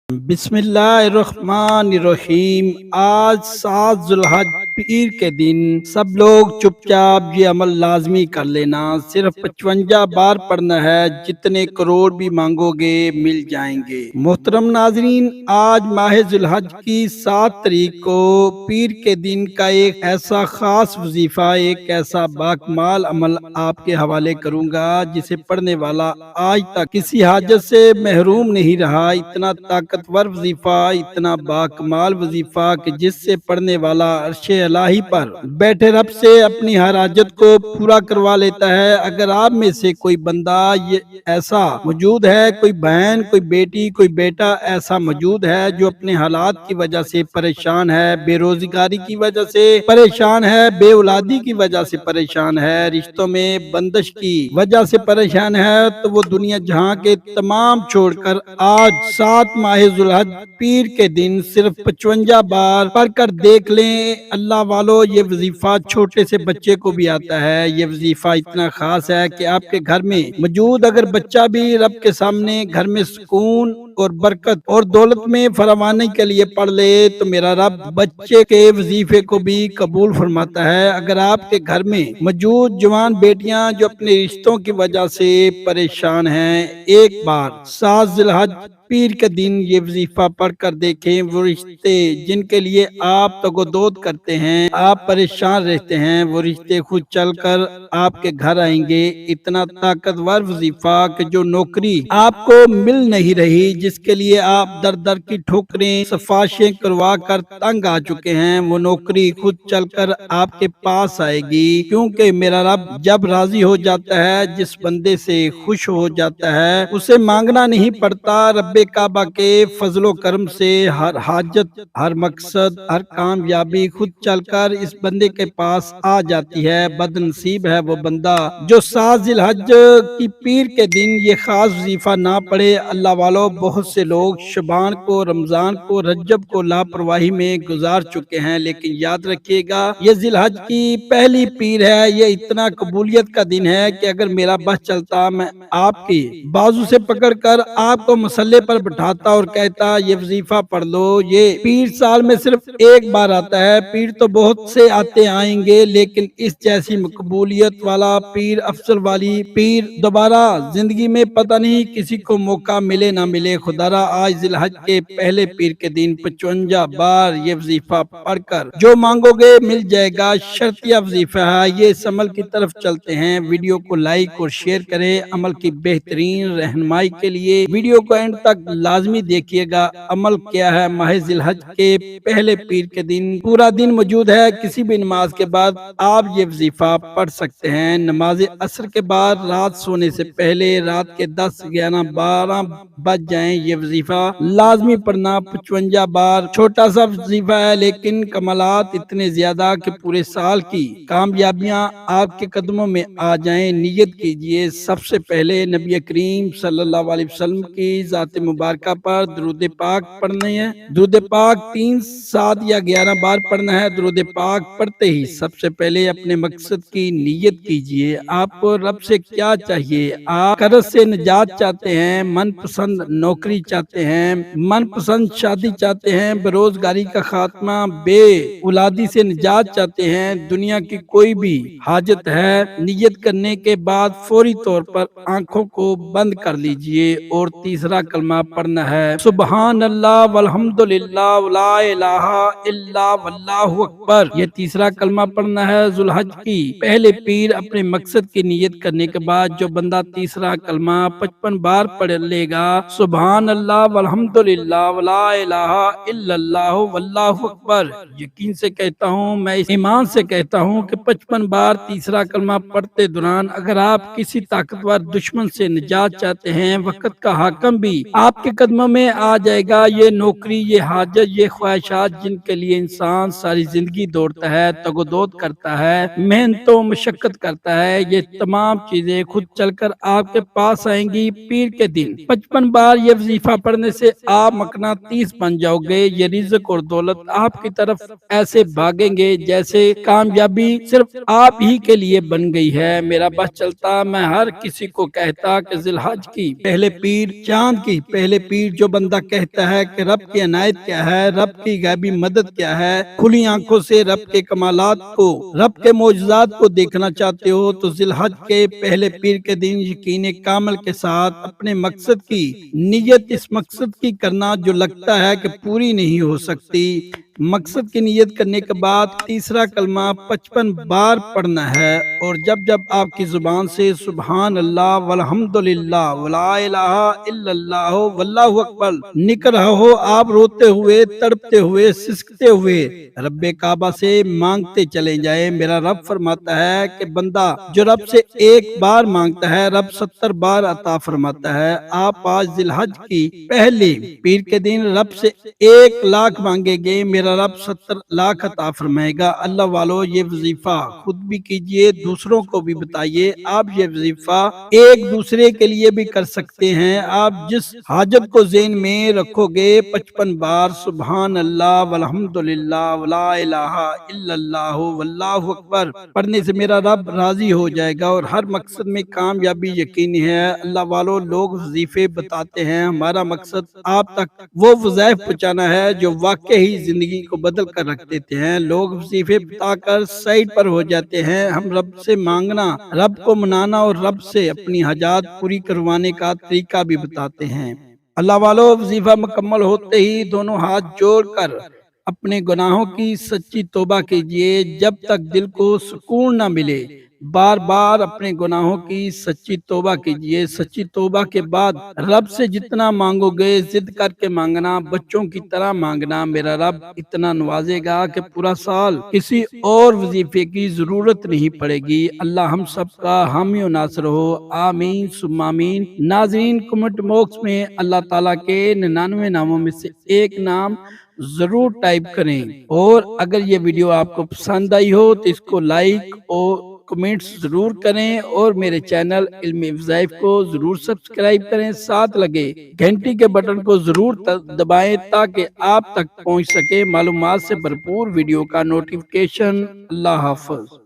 बिस्मिल्लाहिर्रहमानिर्रहीम। आज 7 ज़ुल्हज पीर के दिन सब लोग चुपचाप ये अमल लाजमी कर लेना। सिर्फ 55 बार पढ़ना है, जितने करोड़ भी मांगोगे मिल जाएंगे। मोहतरम नाजरीन, आज माह ज़ुल्हज की 7 तारीख को पीर के दिन का एक ऐसा खास वजीफा, एक ऐसा बाकमाल अमल आपके हवाले करूंगा जिसे पढ़ने वाला आज तक किसी हाजत से महरूम नहीं रहा। इतना ताकतवर वजीफा, इतना बाकमाल वजीफा कि जिससे पढ़ने वाला अर्शे इलाही पर बैठे रब से अपनी हर हाजत को पूरा करवा लेता है। अगर आप में से कोई बंदा ये ऐसा मौजूद है, कोई बहन, कोई बेटी, कोई बेटा ऐसा मौजूद है जो अपने हालात की वजह से परेशान है, बेरोजगारी की वजह से परेशान है, बे औलादी की वजह से परेशान है, रिश्तों में बंदिश की वजह से परेशान है, तो वो दुनिया जहां के तमाम छोड़कर आज 7 माह ज़ुल्हज पीर के दिन सिर्फ 55 बार पढ़कर देख लें। अल्लाह वालों, ये वजीफा छोटे से बच्चे को भी आता है। ये वजीफा इतना खास है कि आपके घर में मौजूद अगर बच्चा भी रब के सामने घर में सुकून और बरकत और दौलत में फरावानी के लिए पढ़ ले तो मेरा रब बच्चे के वजीफे को भी कबूल फरमाता है। अगर आपके घर में मौजूद जवान बेटियां जो अपने रिश्तों की वजह से परेशान हैं, एक बार 7 ज़िलहज पीर के दिन ये वजीफा पढ़ कर देखें। वो रिश्ते जिनके लिए आप तगोदोद करते हैं, आप परेशान रहते हैं, वो रिश्ते खुद चलकर आपके घर आएंगे। इतना ताकतवर वजीफा कि जो नौकरी आपको मिल नहीं रही, जिसके लिए आप दर दर की ठोकरें सफारिशें करवा कर तंग आ चुके हैं, वो नौकरी खुद चलकर आपके पास आएगी। क्योंकि मेरा रब जब राजी हो जाता है, जिस बंदे से खुश हो जाता है, उसे मांगना नहीं पड़ता। रब्बे काबा के फजलो करम से हर हाजत, हर मकसद, हर कामयाबी खुद चलकर इस बंदे के पास आ जाती है। बदनसीब है वो बंदा जो 7 ज़िलहज की पीर के दिन ये खास वजीफा ना पढ़े। अल्लाह वालों, बहुत से लोग शबान को, रमजान को, रज्जब को लापरवाही में गुजार चुके हैं, लेकिन याद रखिएगा ये ज़िलहज की पहली पीर है। ये इतना कबूलियत का दिन है कि अगर मेरा बस चलता, मैं आपकी बाजू से पकड़कर आपको मसल्ले पर बिठाता और कहता ये वजीफा पढ़ लो। ये पीर साल में सिर्फ एक बार आता है। पीर तो बहुत से आते आएंगे, लेकिन इस जैसी मकबूलियत वाला पीर, अफसर वाली पीर दोबारा जिंदगी में पता नहीं किसी को मौका मिले ना मिले। खुदारा आज ज़िलहज के पहले पीर के दिन 55 बार ये वजीफा पढ़कर जो मांगोगे मिल जाएगा। शर्तिया वजीफा है ये। इस अमल की तरफ चलते हैं। वीडियो को लाइक और शेयर करें। अमल की बेहतरीन रहनुमाई के लिए वीडियो को एंड तक लाजमी देखिएगा। अमल क्या है? माह ज़िलहज के पहले पीर के दिन पूरा दिन मौजूद है। किसी भी नमाज के बाद आप ये वजीफा पढ़ सकते हैं। नमाज असर के बाद, रात सोने से पहले, रात के 10, 11, 12 बज जाएं, ये वजीफा लाजमी पढ़ना 55 बार। छोटा सा वजीफा है, लेकिन कमालात इतने ज्यादा कि पूरे साल की कामयाबियां आपके कदमों में आ जाएं। नियत कीजिए, सबसे पहले नबी करीम सल्लल्लाहु अलैहि वसल्लम की जात मुबारका पर दुरूद पाक पढ़ने हैं। दुरूद पाक 3, 7 या 11 बार पढ़ना है। दुरूद पाक पढ़ते ही सबसे पहले अपने मकसद की नियत कीजिए। आपको रब से क्या चाहिए? आप कर्ज से निजात चाहते हैं, मनपसंद नौकरी चाहते हैं, मनपसंद शादी चाहते हैं, बेरोजगारी का खात्मा, बे औलादी से निजात चाहते हैं, दुनिया की कोई भी हाजत है, नियत करने के बाद फौरी तौर पर आंखों को बंद कर लीजिए और तीसरा कलमा पढ़ना है, सुबहान अल्लाह वल्हम्दुलिल्लाह वला इलाहा इल्ला वल्लाहु अकबर। ये तीसरा कलमा पढ़ना है। ज़ुल्हज की पहले पीर अपने मकसद की नियत करने के बाद जो बंदा तीसरा कलमा 55 बार पढ़ लेगा, सुबहान अल्लाह वल्हम्दुलिल्लाह वला इलाहा इल्लल्लाह वल्लाहु अकबर, यकीन से कहता हूँ, मैं इस ईमान से कहता हूँ कि 55 बार तीसरा कलमा पढ़ते दौरान अगर आप किसी ताकतवर दुश्मन से निजात चाहते हैं, वक्त का हाकम भी आपके कदमों में आ जाएगा। ये नौकरी, ये हाजत, ये ख्वाहिशात जिनके लिए इंसान सारी जिंदगी दौड़ता है, तगोदोद करता है, मेहनतों मशक्कत करता है, ये तमाम चीजें खुद चलकर आपके पास आएंगी। पीर के दिन 55 बार ये یہ وظیفہ پڑھنے سے آپ مقناطیس بن جاؤ گے، یہ رزق اور دولت آپ کی طرف ایسے بھاگیں گے جیسے کامیابی صرف آپ ہی کے لیے بن گئی ہے۔ میرا بس چلتا، میں ہر کسی کو کہتا کہ ذی الحج کی پہلے پیر، چاند کی پہلے پیر، جو بندہ کہتا ہے کہ رب کی عنایت کیا ہے، رب کی غیبی مدد کیا ہے، کھلی آنکھوں سے رب کے کمالات کو، رب کے معجزات کو دیکھنا چاہتے ہو تو ذی الحج کے پہلے پیر کے دن یقین کامل کے ساتھ اپنے مقصد کی نیت اس مقصد کی کرنا جو لگتا ہے کہ پوری نہیں ہو سکتی۔ مقصد کی نیت کرنے کے بعد تیسرا کلمہ 55 بار پڑھنا ہے، اور جب جب آپ کی زبان سے سبحان اللہ والحمدللہ ولا الہ الا اللہ واللہ اکبر نکل رہا ہو، آپ روتے ہوئے، تڑپتے ہوئے، سسکتے ہوئے رب کعبہ سے مانگتے چلے جائیں۔ میرا رب فرماتا ہے کہ بندہ جو رب سے ایک بار مانگتا ہے، رب 70 بار عطا فرماتا ہے۔ آپ آج ذی الحج کی پہلے پیر کے دن رب سے 1,00,000 مانگے گے، میرا رب 70 لاکھ عطا فرمائے گا۔ اللہ والو، یہ وظیفہ خود بھی کیجئے، دوسروں کو بھی بتائیے۔ آپ یہ وظیفہ ایک دوسرے کے لیے بھی کر سکتے ہیں۔ آپ جس حاجت کو ذہن میں رکھو گے، 55 بار سبحان اللہ والحمدللہ ولا الہ الا اللہ واللہ اکبر پڑھنے سے میرا رب راضی ہو جائے گا، اور ہر مقصد میں کامیابی یقینی ہے۔ اللہ والو، لوگ وظیفے بتاتے ہیں، ہمارا مقصد آپ تک وہ وظائف پہنچانا ہے جو واقعی زندگی کو بدل کر رکھ دیتے ہیں۔ لوگ وظیفے بتا کر سائڈ پر ہو جاتے ہیں، ہم رب سے مانگنا، رب کو منانا اور رب سے اپنی حاجات پوری کروانے کا طریقہ بھی بتاتے ہیں۔ اللہ والو، وظیفہ مکمل ہوتے ہی دونوں ہاتھ جوڑ کر اپنے گناہوں کی سچی توبہ کیجئے، جب تک دل کو سکون نہ ملے۔ بار بار اپنے گناہوں کی سچی توبہ کیجئے۔ سچی توبہ کے بعد رب سے جتنا مانگو گے، ضد کر کے مانگنا، بچوں کی طرح مانگنا، میرا رب اتنا نوازے گا کہ پورا سال کسی اور وظیفے کی ضرورت نہیں پڑے گی۔ اللہ ہم سب کا حامی و ناصر ہو، آمین ثم آمین۔ ناظرین، کمنٹ باکس میں اللہ تعالیٰ کے 99 ناموں میں سے ایک نام ضرور ٹائپ کریں، اور اگر یہ ویڈیو آپ کو پسند آئی ہو تو اس کو لائک اور کمنٹس ضرور کریں، اور میرے چینل علمی وظائف کو ضرور سبسکرائب کریں، ساتھ لگے گھنٹی کے بٹن کو ضرور دبائیں تاکہ آپ تک پہنچ سکے معلومات سے بھرپور ویڈیو کا نوٹیفیکیشن۔ اللہ حافظ۔